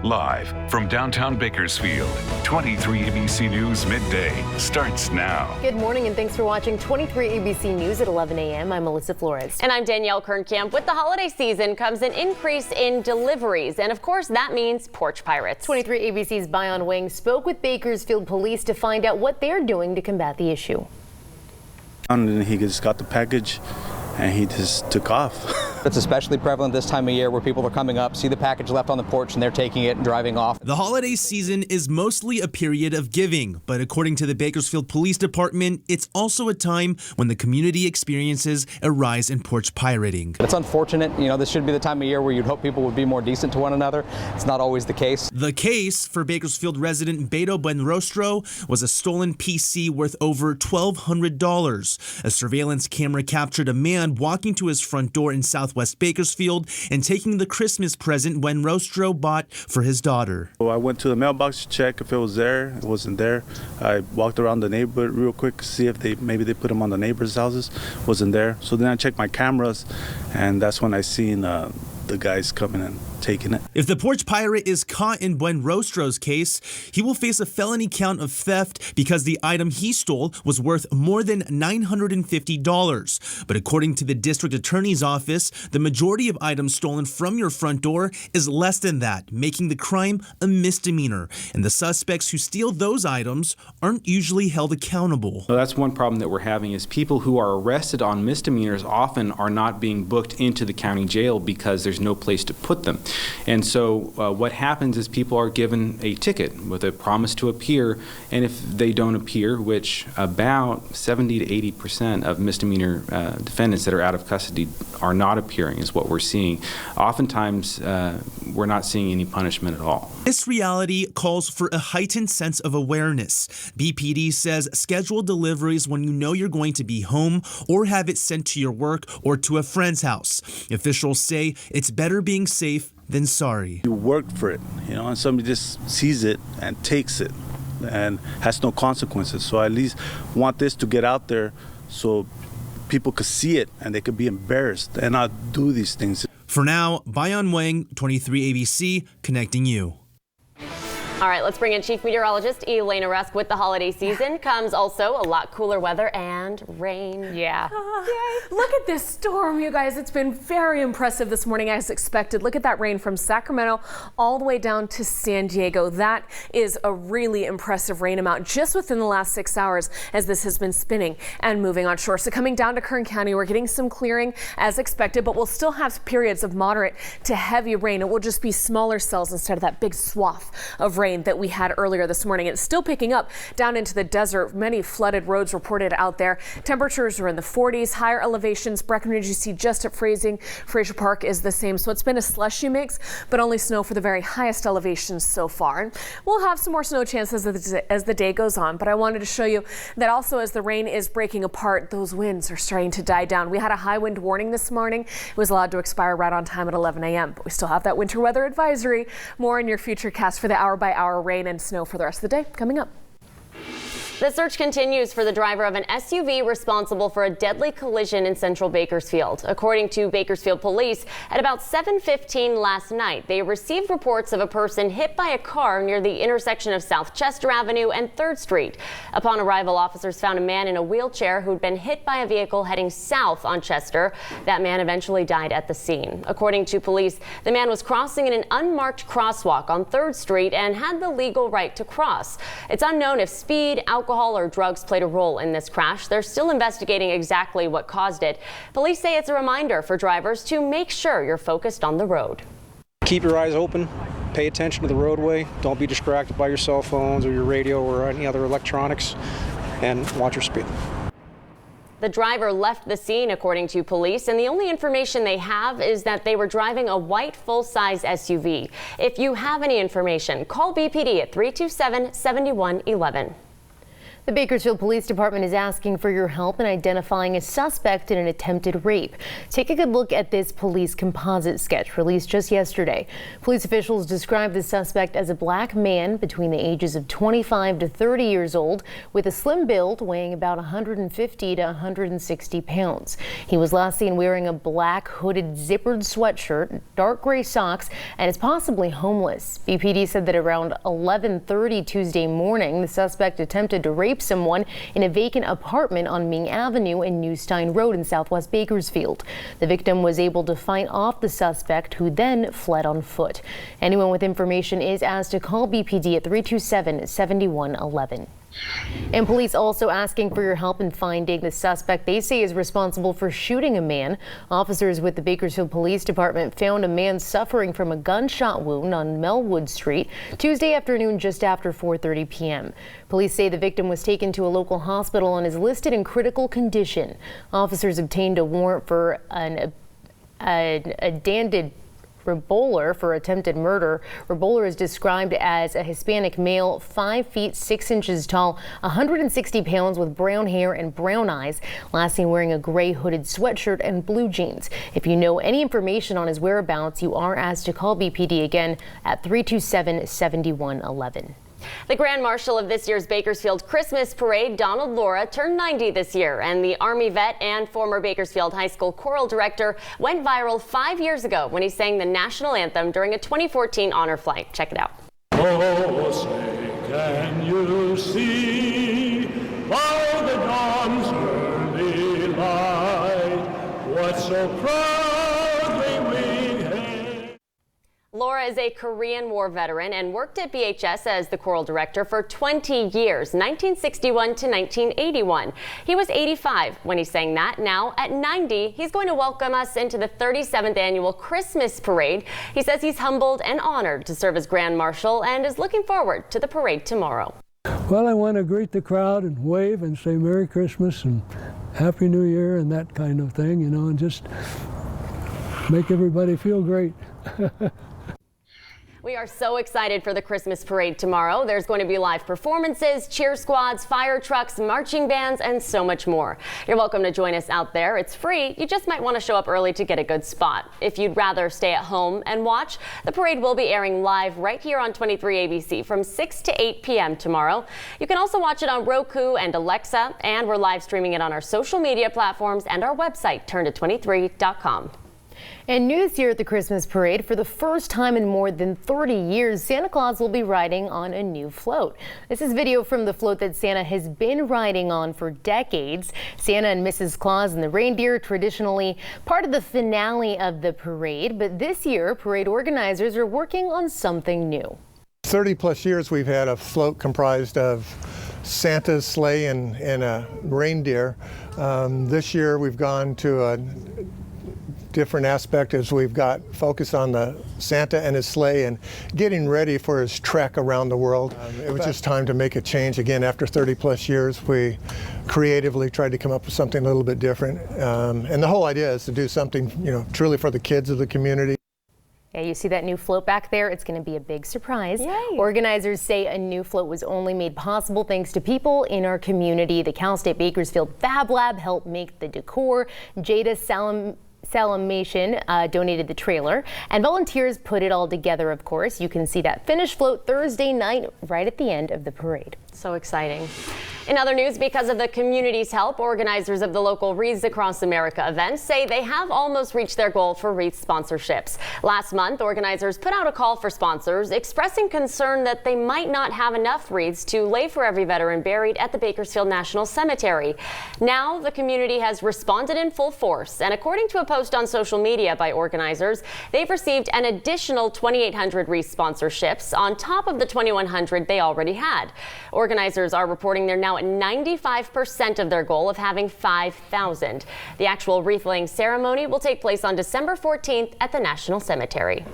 Live from downtown Bakersfield, 23 ABC News Midday starts now. Good morning and thanks for watching 23 ABC News at 11 a.m. I'm Melissa Flores. And I'm Danielle Kernkamp. With the holiday season comes an increase in deliveries. And of course, that means Porch Pirates. 23 ABC's Bayan Wang spoke with Bakersfield police to find out what they're doing to combat the issue. And he just got the package and he just took off. It's especially prevalent this time of year where people are coming up, see the package left on the porch, and they're taking it and driving off. The holiday season is mostly a period of giving, but according to the Bakersfield Police Department, it's also a time when the community experiences a rise in porch pirating. It's unfortunate. This should be the time of year where you'd hope people would be more decent to one another. It's not always the case. The case for Bakersfield resident Beto Buenrostro was a stolen PC worth over $1,200. A surveillance camera captured a man walking to his front door in Southwest Bakersfield and taking the Christmas present Buenrostro bought for his daughter. Well, I went to the mailbox to check if it was there. It wasn't there. I walked around the neighborhood real quick to see if maybe they put them on the neighbors' houses. Wasn't there. So then I checked my cameras, and that's when I seen the guys coming and taking it. If the porch pirate is caught in Buenrostro's case, he will face a felony count of theft because the item he stole was worth more than $950. But according to the district attorney's office, the majority of items stolen from your front door is less than that, making the crime a misdemeanor. And the suspects who steal those items aren't usually held accountable. So that's one problem that we're having is people who are arrested on misdemeanors often are not being booked into the county jail because there's no place to put them. And so what happens is people are given a ticket with a promise to appear, and if they don't appear, which about 70 to 80% of misdemeanor defendants that are out of custody are not appearing is what we're seeing. Oftentimes we're not seeing any punishment at all. This reality calls for a heightened sense of awareness. BPD says schedule deliveries when you know you're going to be home or have it sent to your work or to a friend's house. Officials say it's better being safe than sorry. You worked for it, and somebody just sees it and takes it and has no consequences. So I at least want this to get out there so people could see it and they could be embarrassed and not do these things. For now, Bayan Wang, 23 ABC, connecting you. All right, let's bring in Chief Meteorologist Elena Rusk. With the holiday season comes also a lot cooler weather and rain. Yeah. Look at this storm, you guys. It's been very impressive this morning as expected. Look at that rain from Sacramento all the way down to San Diego. That is a really impressive rain amount just within the last 6 hours as this has been spinning and moving on shore. So coming down to Kern County, we're getting some clearing as expected, but we'll still have periods of moderate to heavy rain. It will just be smaller cells instead of that big swath of rain that we had earlier this morning. It's still picking up down into the desert. Many flooded roads reported out there. Temperatures are in the 40s. Higher elevations, Breckenridge you see just at Fraser Park is the same. So it's been a slushy mix, but only snow for the very highest elevations so far. And we'll have some more snow chances as the day goes on. But I wanted to show you that also as the rain is breaking apart, those winds are starting to die down. We had a high wind warning this morning. It was allowed to expire right on time at 11 a.m. But we still have that winter weather advisory. More in your future cast for the hour-by-hour rain and snow for the rest of the day coming up. The search continues for the driver of an SUV responsible for a deadly collision in central Bakersfield. According to Bakersfield police, at about 7:15 last night, they received reports of a person hit by a car near the intersection of South Chester Avenue and 3rd Street. Upon arrival, officers found a man in a wheelchair who'd been hit by a vehicle heading south on Chester. That man eventually died at the scene. According to police, the man was crossing in an unmarked crosswalk on 3rd Street and had the legal right to cross. It's unknown if speed, alcohol, or drugs played a role in this crash. They're still investigating exactly what caused it. Police say it's a reminder for drivers to make sure you're focused on the road. Keep your eyes open, pay attention to the roadway, don't be distracted by your cell phones or your radio or any other electronics, and watch your speed. The driver left the scene, according to police, and the only information they have is that they were driving a white full-size SUV. If you have any information, call BPD at 327-7111. The Bakersfield Police Department is asking for your help in identifying a suspect in an attempted rape. Take a good look at this police composite sketch released just yesterday. Police officials describe the suspect as a black man between the ages of 25 to 30 years old with a slim build, weighing about 150 to 160 pounds. He was last seen wearing a black hooded zippered sweatshirt, dark gray socks, and is possibly homeless. BPD said that around 11:30 Tuesday morning, the suspect attempted to rape someone in a vacant apartment on Ming Avenue and New Stein Road in southwest Bakersfield. The victim was able to fight off the suspect, who then fled on foot. Anyone with information is asked to call BPD at 327-7111. And police also asking for your help in finding the suspect they say is responsible for shooting a man. Officers with the Bakersfield Police Department found a man suffering from a gunshot wound on Melwood Street Tuesday afternoon just after 4:30 p.m. Police say the victim was taken to a local hospital and is listed in critical condition. Officers obtained a warrant for an Reboller for attempted murder. Reboller is described as a Hispanic male, 5 feet 6 inches tall, 160 pounds with brown hair and brown eyes, last seen wearing a gray hooded sweatshirt and blue jeans. If you know any information on his whereabouts, you are asked to call BPD again at 327-7111. The Grand Marshal of this year's Bakersfield Christmas Parade, Donald Laura, turned 90 this year, and the Army vet and former Bakersfield High School choral director went viral 5 years ago when he sang the national anthem during a 2014 honor flight. Check it out. Oh, say, can you see by the dawn's early light what so proudly we hailed? Laura is a Korean War veteran and worked at BHS as the choral director for 20 years, 1961 to 1981. He was 85 when he sang that. Now, at 90, he's going to welcome us into the 37th annual Christmas Parade. He says he's humbled and honored to serve as Grand Marshal and is looking forward to the parade tomorrow. Well, I want to greet the crowd and wave and say Merry Christmas and Happy New Year and that kind of thing, you know, and just make everybody feel great. We are so excited for the Christmas parade tomorrow. There's going to be live performances, cheer squads, fire trucks, marching bands, and so much more. You're welcome to join us out there. It's free. You just might want to show up early to get a good spot. If you'd rather stay at home and watch, the parade will be airing live right here on 23 ABC from 6 to 8 p.m. tomorrow. You can also watch it on Roku and Alexa, and we're live streaming it on our social media platforms and our website, turnto23.com. And new this year at the Christmas Parade, for the first time in more than 30 years, Santa Claus will be riding on a new float. This is video from the float that Santa has been riding on for decades. Santa and Mrs. Claus and the reindeer, traditionally part of the finale of the parade, but this year, parade organizers are working on something new. 30 plus years we've had a float comprised of Santa's sleigh and a reindeer. This year we've gone to a different aspect as we've got focused on the Santa and his sleigh and getting ready for his trek around the world. It was just time to make a change again. After 30 plus years, we creatively tried to come up with something a little bit different. And the whole idea is to do something, you know, truly for the kids of the community. Yeah, you see that new float back there? It's going to be a big surprise. Yay. Organizers say a new float was only made possible thanks to people in our community. The Cal State Bakersfield Fab Lab helped make the decor. Jada Salamation donated the trailer, and volunteers put it all together, of course. You can see that finished float Thursday night right at the end of the parade. So exciting. In other news, because of the community's help, organizers of the local Wreaths Across America events say they have almost reached their goal for Wreaths sponsorships. Last month, organizers put out a call for sponsors, expressing concern that they might not have enough wreaths to lay for every veteran buried at the Bakersfield National Cemetery. Now, the community has responded in full force, and according to a post on social media by organizers, they've received an additional 2,800 wreath sponsorships on top of the 2,100 they already had. Organizers are reporting they're now at 95% of their goal of having 5,000. The actual wreath laying ceremony will take place on December 14th at the National Cemetery.